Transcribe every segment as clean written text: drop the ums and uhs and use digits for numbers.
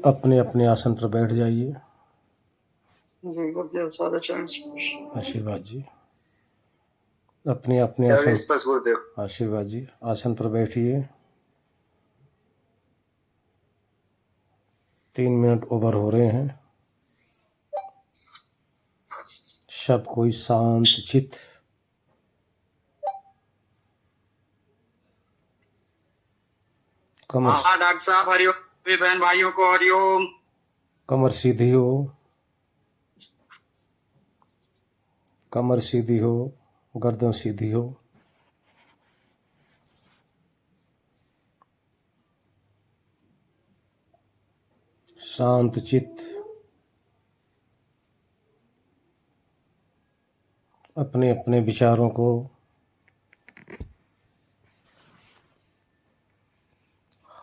अपने अपने आसन पर बैठ जाइए। जी गुरुदेव, सारे चरण आशीर्वाद जी। अपने अपने आसन। गुरुदेव। आशीर्वाद जी। आसन पर बैठिए। 3 मिनट ओवर हो रहे हैं। सब कोई शांत चित्त। कमर डॉक्टर साहब हरिओम। बहन भाइयों को हरिओम। कमर सीधी हो। कमर सीधी हो। गर्दन सीधी हो। शांत चित्त। अपने अपने विचारों को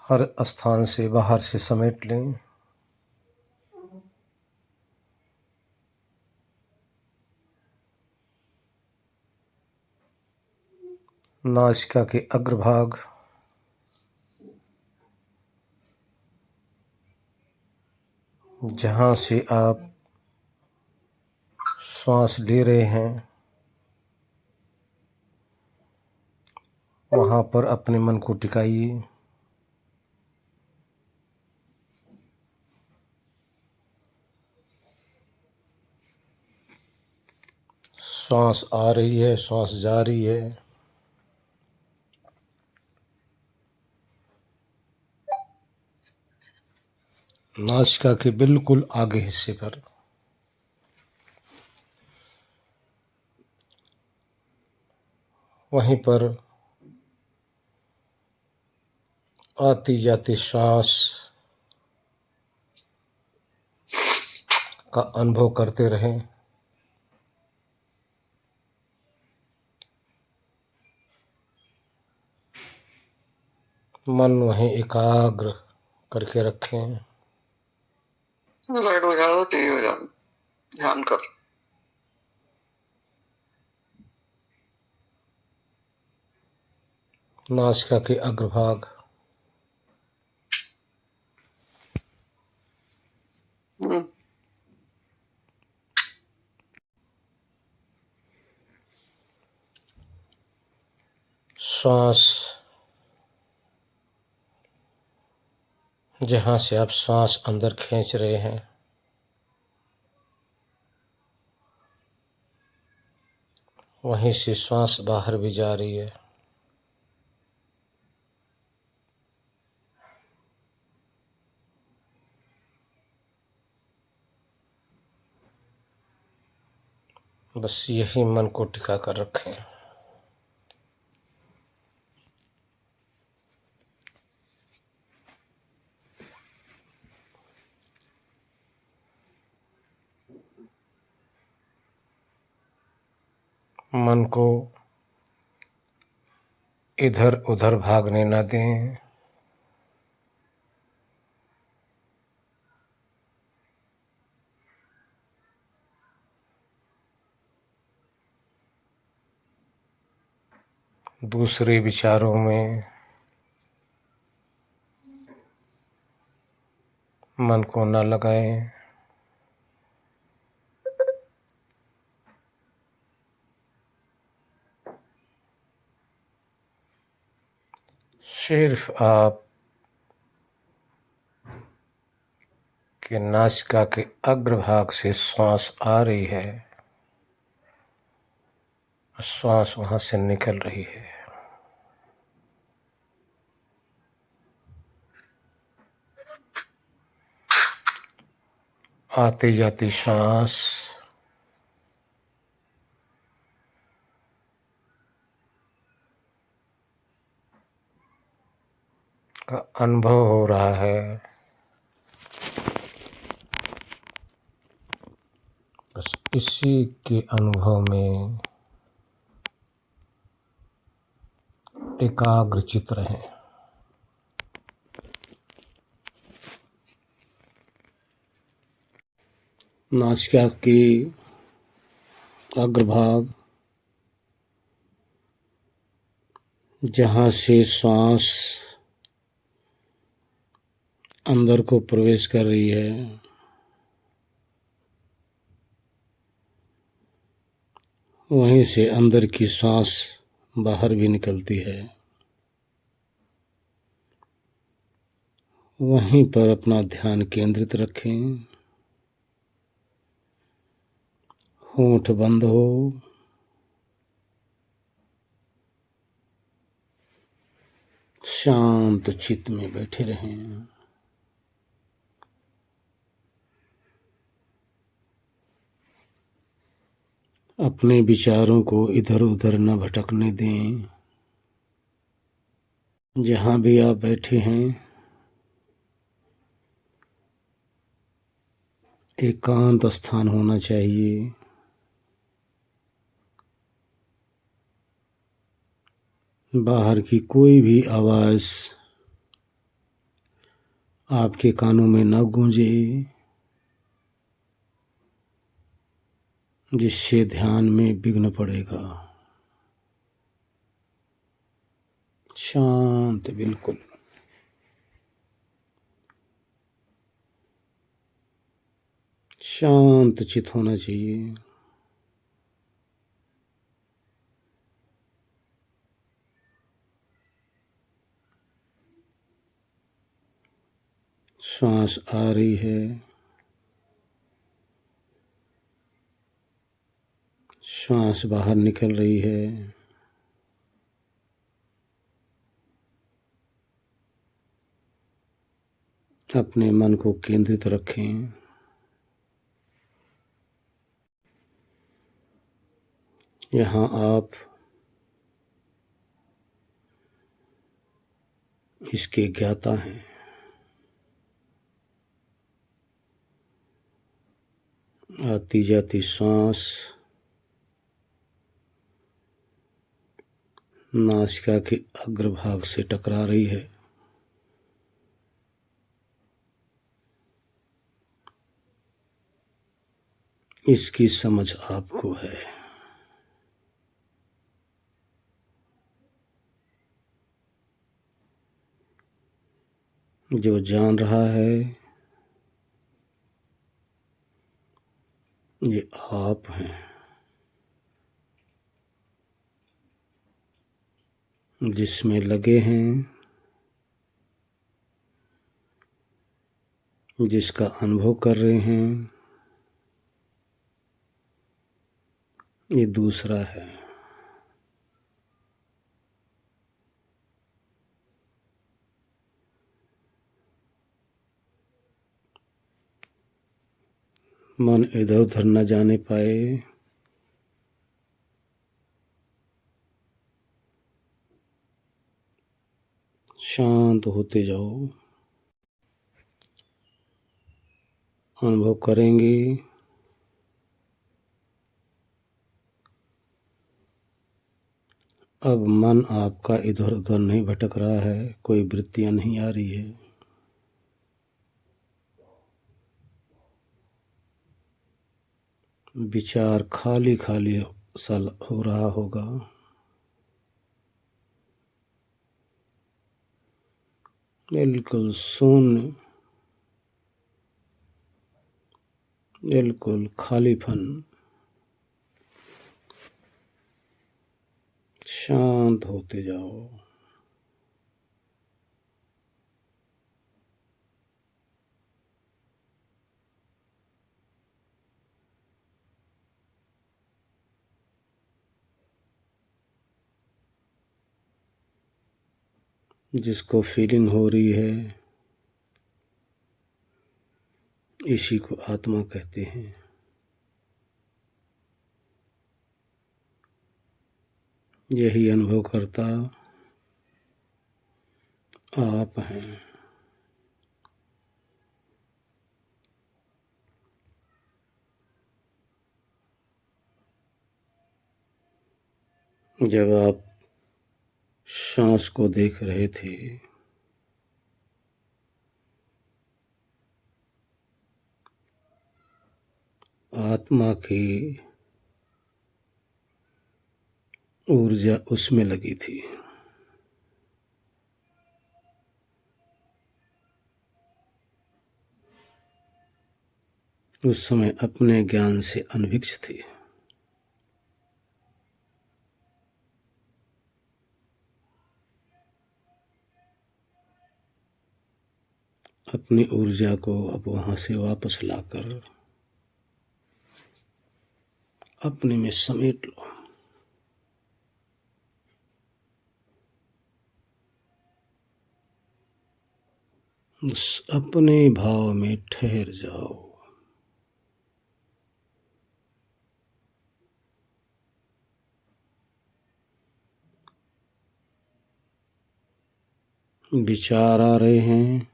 हर स्थान से बाहर से समेट लें। नासिका के अग्रभाग, जहाँ से आप श्वास ले रहे हैं, वहाँ पर अपने मन को टिकाइए। श्वास आ रही है, श्वास जा रही है। नासिका के बिल्कुल आगे हिस्से पर वहीं पर आती जाती श्वास का अनुभव करते रहें। मन वहीं एकाग्र करके रखें। लाइट हो जाओ, टीवी हो जाओ, ध्यान कर। नासिका के अग्रभाग, श्वास, जहाँ से आप श्वास अंदर खींच रहे हैं, वहीं से श्वास बाहर भी जा रही है। बस यही मन को टिका कर रखें। मन को इधर उधर भागने न दें। दूसरे विचारों में मन को न लगाएं। सिर्फ आप के नासिका के अग्रभाग से श्वास आ रही है, श्वास वहां से निकल रही है। आती जाती श्वास का अनुभव हो रहा है। बस इसी के अनुभव में एकाग्र चित्त रहें। नासिका के अग्रभाग, जहाँ से श्वास अंदर को प्रवेश कर रही है, वहीं से अंदर की सांस बाहर भी निकलती है। वहीं पर अपना ध्यान केंद्रित रखें। होंठ बंद हो, शांत चित्त में बैठे रहें। अपने विचारों को इधर उधर न भटकने दें। जहां भी आप बैठे हैं, एकांत स्थान होना चाहिए। बाहर की कोई भी आवाज आपके कानों में न गूंजे, जिससे ध्यान में विघ्न पड़ेगा। शांत, बिल्कुल शांत चित होना चाहिए। सांस आ रही है, सांस बाहर निकल रही है। अपने मन को केंद्रित रखें। यहाँ आप इसके ज्ञाता हैं। आती जाती सांस नासिका के अग्रभाग से टकरा रही है। इसकी समझ आपको है। जो जान रहा है ये आप हैं, जिसमें लगे हैं, जिसका अनुभव कर रहे हैं, ये दूसरा है। मन इधर उधर न जाने पाए। शांत होते जाओ। अनुभव करेंगे अब मन आपका इधर उधर नहीं भटक रहा है, कोई वृत्तियां नहीं आ रही है। विचार खाली खाली सा हो रहा होगा। बिल्कुल शून्य, बिल्कुल खालीपन। शांत होते जाओ। जिसको फीलिंग हो रही है, इसी को आत्मा कहते हैं। यही अनुभव करता आप हैं। जब आप सांस को देख रहे थे, आत्मा की ऊर्जा उसमें लगी थी। उस समय अपने ज्ञान से अनभिक्ष थी। अपनी ऊर्जा को अब वहां से वापस लाकर अपने में समेट लो। उस अपने भाव में ठहर जाओ। विचार आ रहे हैं,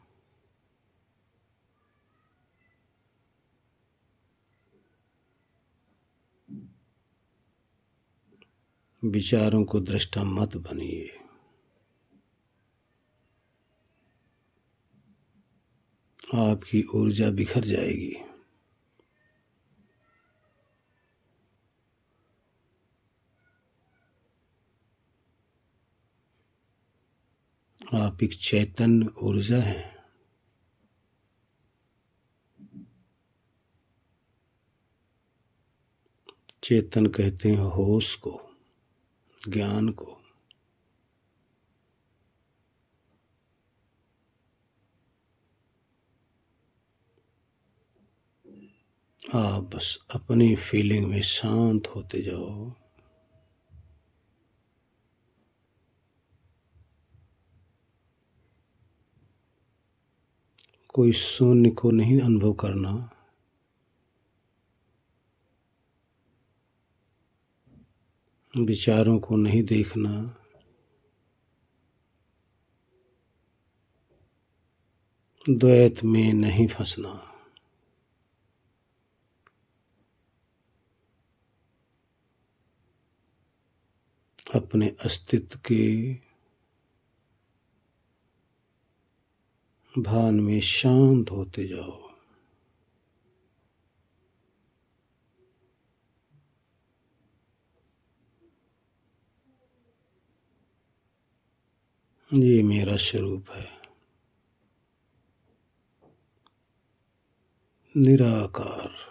विचारों को दृष्टा मत बनिए। आपकी ऊर्जा बिखर जाएगी। आप एक चैतन्य ऊर्जा है। चेतन कहते हैं होश को, ज्ञान को। आप बस अपनी फीलिंग में शांत होते जाओ। कोई शून्य को नहीं अनुभव करना, विचारों को नहीं देखना, द्वैत में नहीं फंसना। अपने अस्तित्व के भान में शांत होते जाओ। ये मेरा स्वरूप है, निराकार।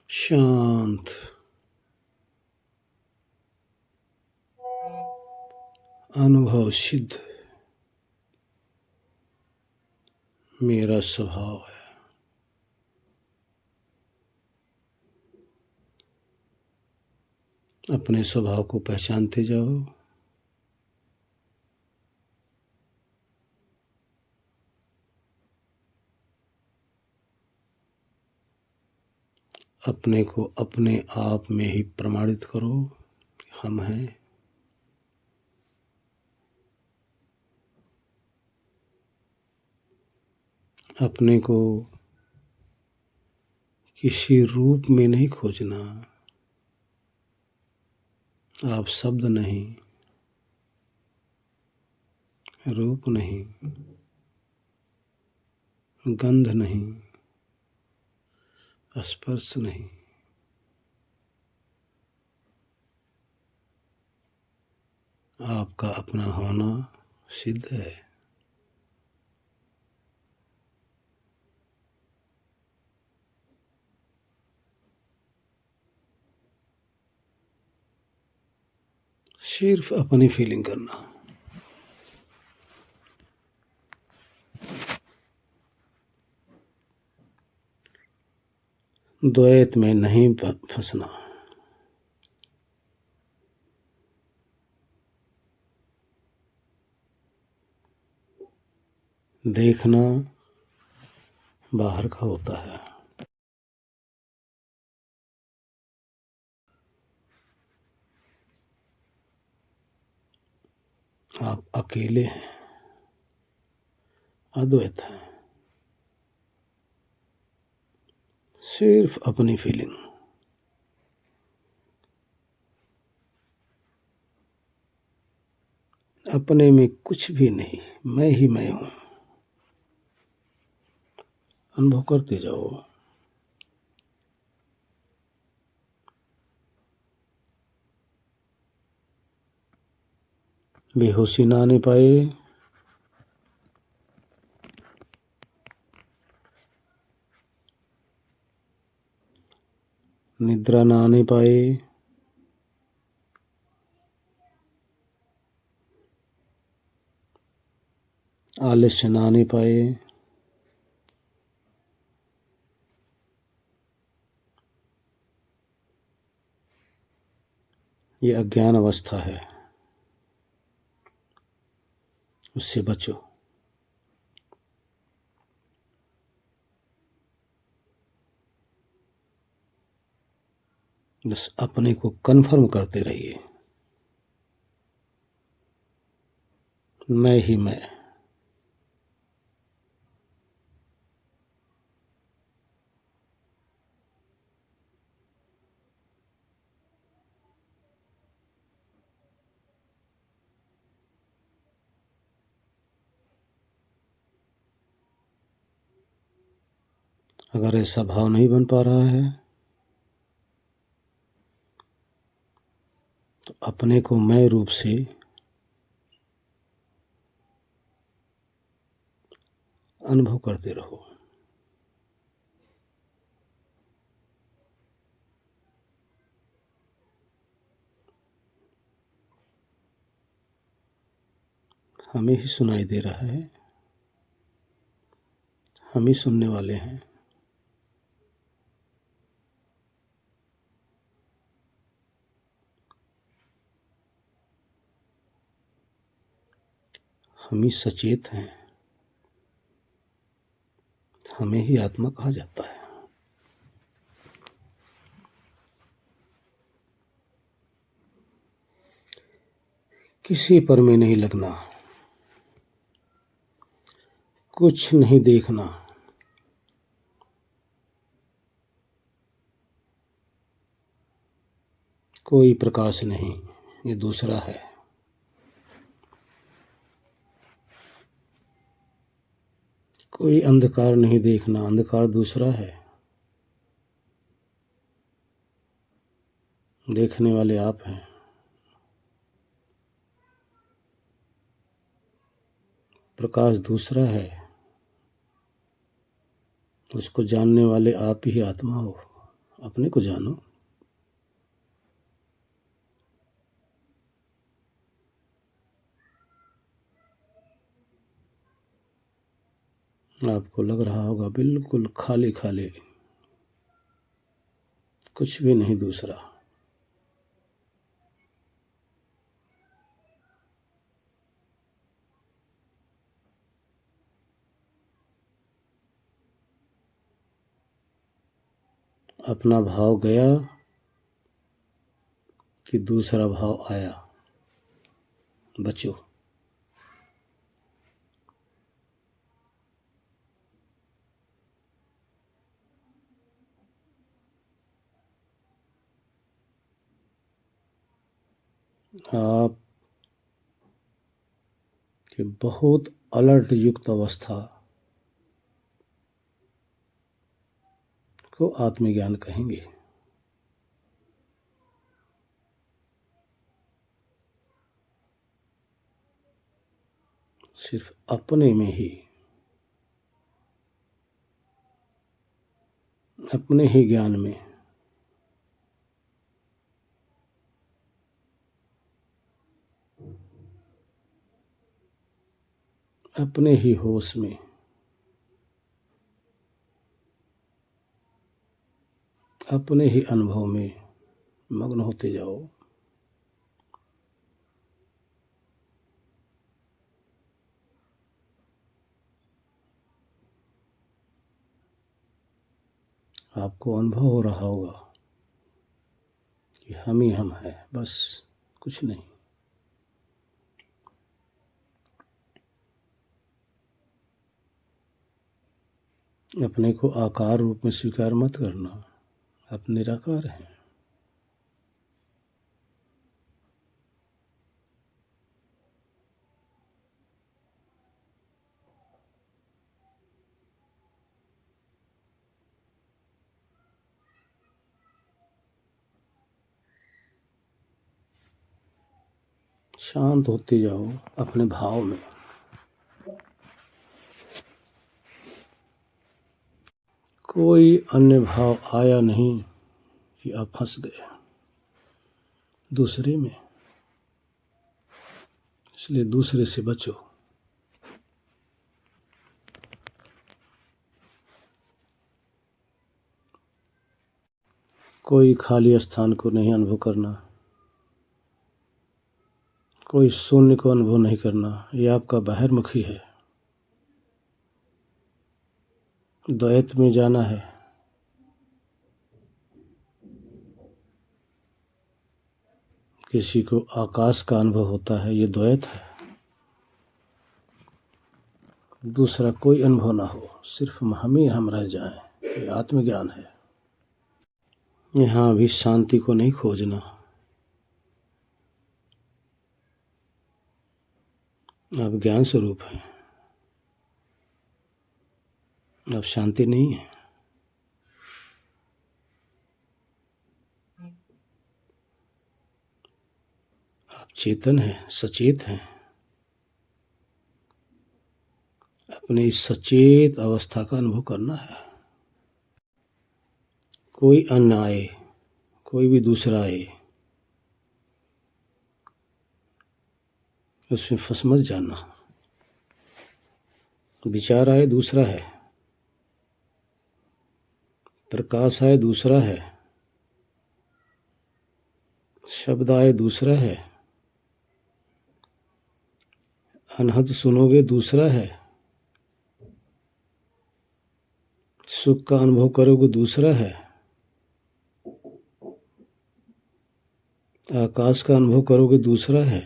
शांत, अनुभव सिद्ध मेरा स्वभाव है। अपने स्वभाव को पहचानते जाओ। अपने को अपने आप में ही प्रमाणित करो, हम हैं। अपने को किसी रूप में नहीं खोजना। आप शब्द नहीं, रूप नहीं, गंध नहीं, स्पर्श नहीं। आपका अपना होना सिद्ध है। सिर्फ अपनी फीलिंग करना। द्वैत में नहीं फंसना। देखना बाहर का होता है। आप अकेले हैं, अद्वैत हैं। सिर्फ अपनी फीलिंग। अपने में कुछ भी नहीं, मैं ही मैं हूं। अनुभव करते जाओ। बेहोशी ना आने पाए निद्रा ना आने पाए, आलस्य ना आने पाए, ये अज्ञान अवस्था है, उससे बचो। बस अपने को कन्फर्म करते रहिए, मैं ही मैं। अगर ऐसा भाव नहीं बन पा रहा है तो अपने को मैं रूप से अनुभव करते रहो। हमें ही सुनाई दे रहा है, हम ही सुनने वाले हैं। हम ही सचेत हैं, हमें ही आत्मा कहा जाता है। किसी पर में नहीं लगना, कुछ नहीं देखना, कोई प्रकाश नहीं, ये दूसरा है। कोई अंधकार नहीं देखना, अंधकार दूसरा है। देखने वाले आप हैं। प्रकाश दूसरा है, उसको जानने वाले आप ही आत्मा हो। अपने को जानो। आपको लग रहा होगा बिल्कुल खाली खाली, कुछ भी नहीं दूसरा। अपना भाव गया कि दूसरा भाव आया, बचो। आप कि बहुत अलर्ट युक्त अवस्था को आत्मज्ञान कहेंगे। सिर्फ अपने में ही, अपने ही ज्ञान में, अपने ही होश में, अपने ही अनुभव में मग्न होते जाओ। आपको अनुभव हो रहा होगा कि हम ही हम हैं, बस कुछ नहीं। अपने को आकार रूप में स्वीकार मत करना, आप निराकार हैं। शांत होते जाओ अपने भाव में। कोई अन्य भाव आया नहीं कि आप फंस गए दूसरे में, इसलिए दूसरे से बचो। कोई खाली स्थान को नहीं अनुभव करना, कोई शून्य को अनुभव नहीं करना, ये आपका बहिर्मुखी है। द्वैत में जाना है। किसी को आकाश का अनुभव होता है, ये द्वैत है। दूसरा कोई अनुभव ना हो, सिर्फ हम ही हम रह जाएं, ये आत्मज्ञान है। यहाँ भी शांति को नहीं खोजना। आप ज्ञान स्वरूप हैं, अब शांति नहीं है। आप चेतन हैं, सचेत हैं। अपने इस सचेत अवस्था का अनुभव करना है। कोई अन्य आए, कोई भी दूसरा आए, उसमें फंस मत जाना। विचार आए दूसरा है, प्रकाश आए दूसरा है, शब्द आए दूसरा है, अनहद सुनोगे दूसरा है, सुख का अनुभव करोगे दूसरा है, आकाश का अनुभव करोगे दूसरा है।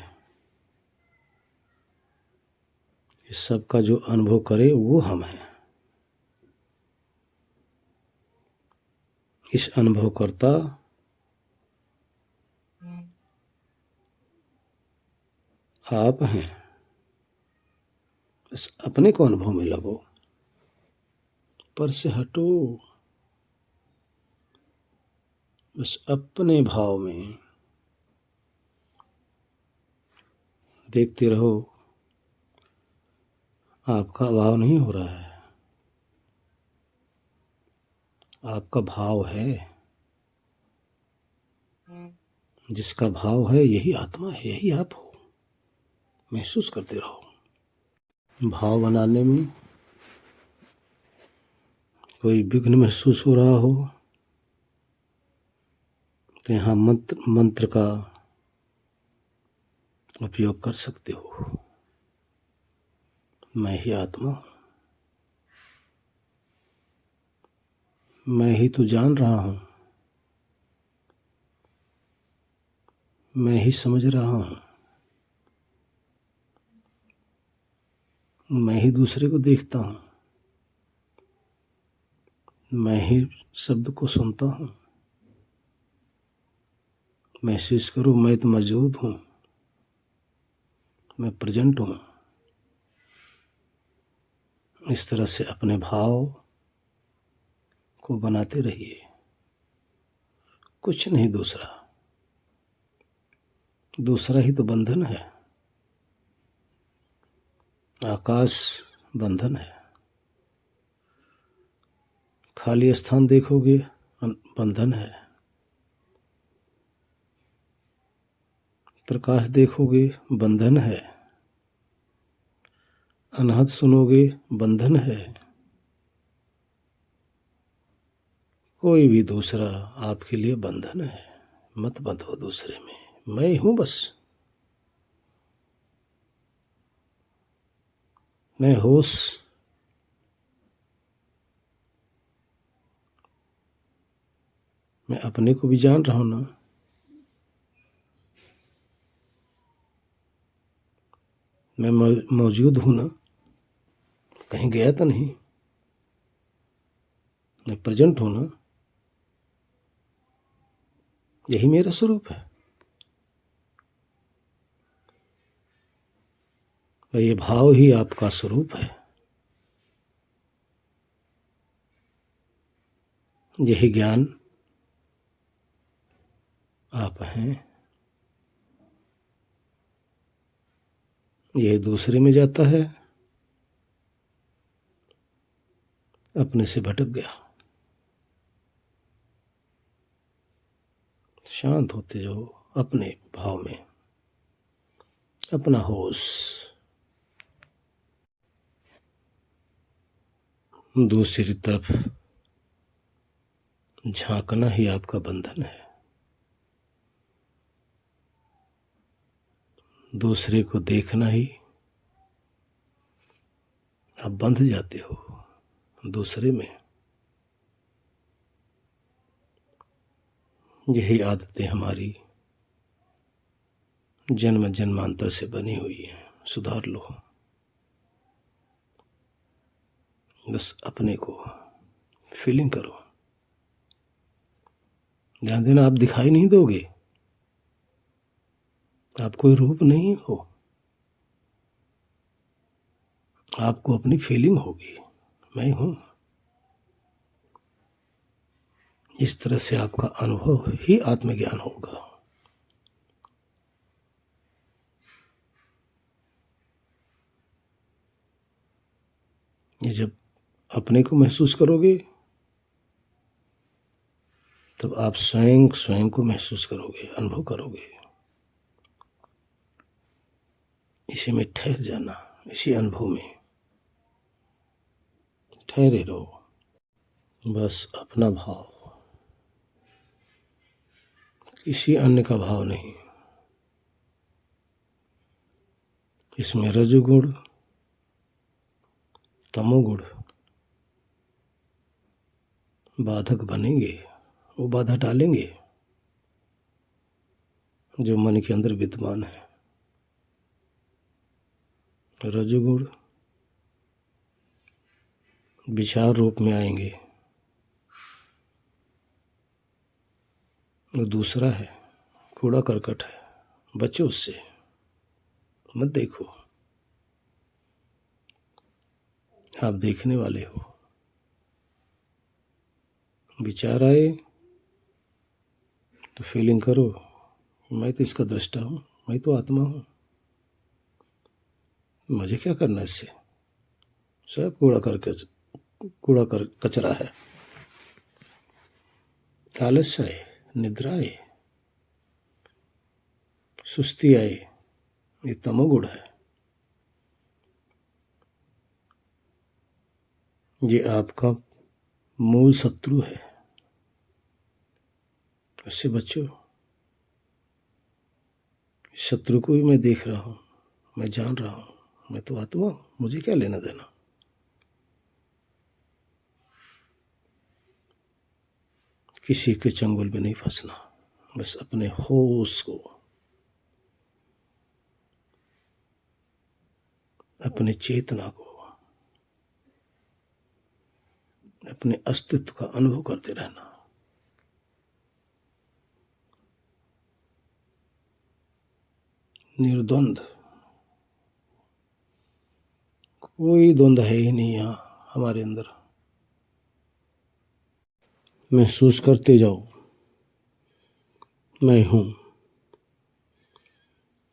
इस सब का जो अनुभव करे वो हम हैं। इस अनुभव करता आप हैं। बस अपने को अनुभव में लगो, पर से हटो, बस अपने भाव में देखते रहो। आपका अभाव नहीं हो रहा है, आपका भाव है। जिसका भाव है यही आत्मा है, यही आप हो। महसूस करते रहो। भाव बनाने में कोई विघ्न महसूस हो रहा हो तो यहाँ मंत्र का उपयोग कर सकते हो। मैं ही आत्मा हूँ, मैं ही तो जान रहा हूँ, मैं ही समझ रहा हूँ, मैं ही दूसरे को देखता हूँ, मैं ही शब्द को सुनता हूँ। महसूस करो मैं तो मौजूद हूँ, मैं प्रेजेंट हूँ। इस तरह से अपने भाव को बनाते रहिए। कुछ नहीं दूसरा, दूसरा ही तो बंधन है। आकाश बंधन है। खाली स्थान देखोगे बंधन है, प्रकाश देखोगे बंधन है, अनहद सुनोगे बंधन है। कोई भी दूसरा आपके लिए बंधन है। मत बंधो दूसरे में, मैं हूं बस। मैं होश, मैं अपने को भी जान रहा हूं ना। मैं मौजूद हूं ना, कहीं गया तो नहीं। मैं प्रेजेंट हूं ना, यही मेरा स्वरूप है। और ये भाव ही आपका स्वरूप है। यही ज्ञान आप हैं। यह दूसरे में जाता है, अपने से भटक गया। शांत होते जाओ अपने भाव में, अपना होश। दूसरी तरफ झांकना ही आपका बंधन है। दूसरे को देखना ही आप बंध जाते हो दूसरे में। यही आदतें हमारी जन्म जन्मांतर से बनी हुई हैं। सुधार लो। बस अपने को फीलिंग करो। ध्यान देना, आप दिखाई नहीं दोगे, आप कोई रूप नहीं हो, आपको अपनी फीलिंग होगी, मैं हूं। इस तरह से आपका अनुभव ही आत्मज्ञान होगा। ये जब अपने को महसूस करोगे तब आप स्वयं स्वयं को महसूस करोगे, अनुभव करोगे। इसी में ठहर जाना, इसी अनुभव में ठहरे रहो। बस अपना भाव, किसी अन्य का भाव नहीं। इसमें रजोगुण तमोगुण बाधक बनेंगे, वो बाधा डालेंगे जो मन के अंदर विद्यमान है। रजोगुण विचार रूप में आएंगे, वो दूसरा है, कूड़ा करकट है, बचो उससे, मत देखो। आप देखने वाले हो। विचार आए तो फीलिंग करो, मैं तो इसका दृष्टा हूं, मैं तो आत्मा हूं, मुझे क्या करना इससे, सब कूड़ा कचरा है। आलस्य आए, निद्रा आए, सुस्ती आए, ये तमोगुण है। ये आपका मूल शत्रु है, उससे बचो। शत्रु को भी मैं देख रहा हूं, मैं जान रहा हूं, मैं तो आत्मा हूं, मुझे क्या लेना देना। किसी के चंगुल में नहीं फंसना, बस अपने होश को, अपने चेतना को, अपने अस्तित्व का अनुभव करते रहना। निर्द्वंद, कोई द्वंद है ही नहीं यहां हमारे अंदर। महसूस करते जाओ, मैं हूं।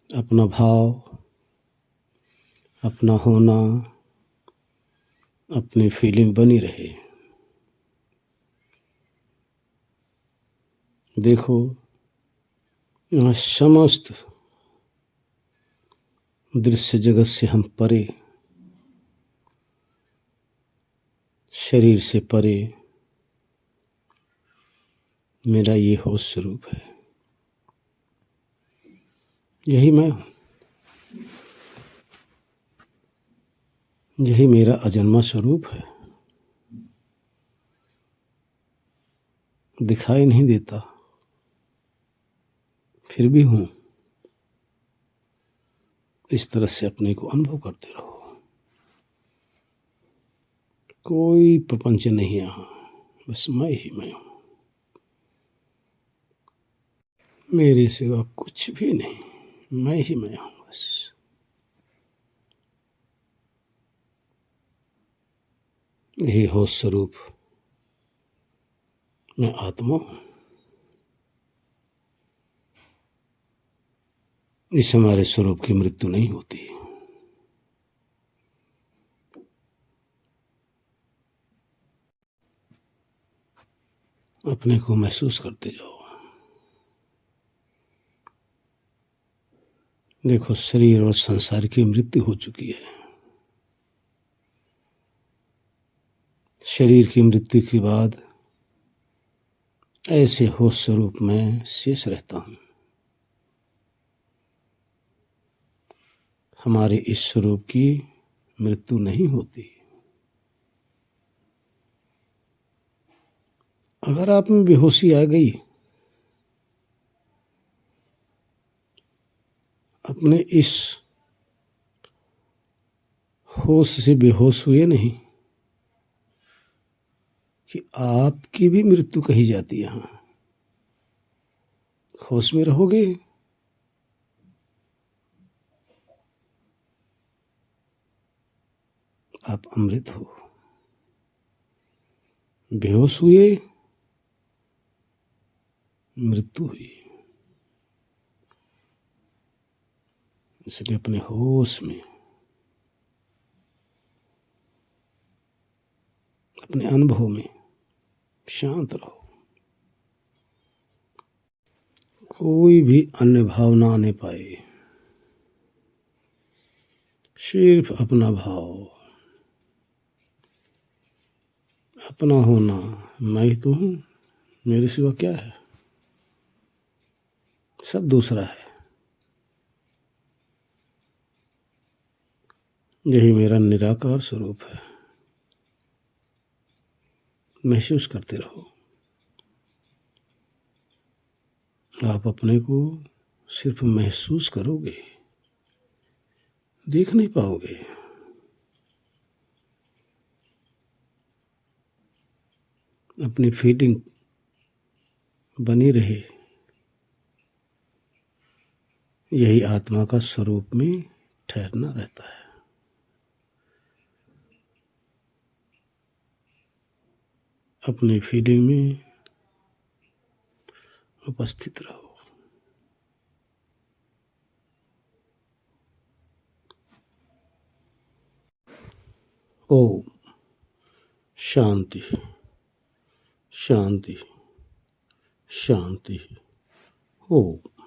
अपना भाव, अपना होना, अपनी फीलिंग बनी रहे। देखो, यहाँ समस्त दृश्य जगत से हम परे, शरीर से परे मेरा ये होश स्वरूप है, यही मैं हूं, यही मेरा अजन्मा स्वरूप है। दिखाई नहीं देता, फिर भी हूं। इस तरह से अपने को अनुभव करते रहो। कोई प्रपंच नहीं यहां, बस मैं ही मैं हूं, मेरे सिवा कुछ भी नहीं, मैं ही मैं हूं बस। यही होश स्वरूप मैं आत्मा हूं। इस हमारे स्वरूप की मृत्यु नहीं होती। अपने को महसूस करते जाओ। देखो, शरीर और संसार की मृत्यु हो चुकी है। शरीर की मृत्यु के बाद ऐसे होश स्वरूप में शेष रहता हूँ। हमारे इस स्वरूप की मृत्यु नहीं होती। अगर आप में बेहोशी आ गई, अपने इस होश से बेहोश हुए नहीं कि आपकी भी मृत्यु कही जाती है। यहाँ होश में रहोगे, आप अमृत हो। बेहोश हुए, मृत्यु हुई। इसलिए अपने होश में, अपने अनुभव में शांत रहो। कोई भी अन्य भाव ना आने पाए, सिर्फ अपना भाव, अपना होना। मैं ही तो हूँ, मेरे सिवा क्या है, सब दूसरा है। यही मेरा निराकार स्वरूप है। महसूस करते रहो। आप अपने को सिर्फ महसूस करोगे, देख नहीं पाओगे। अपनी फीलिंग बनी रहे, यही आत्मा का स्वरूप में ठहरना रहता है। अपनी फीलिंग में उपस्थित रहो। ओम शांति शांति शांति। ओम।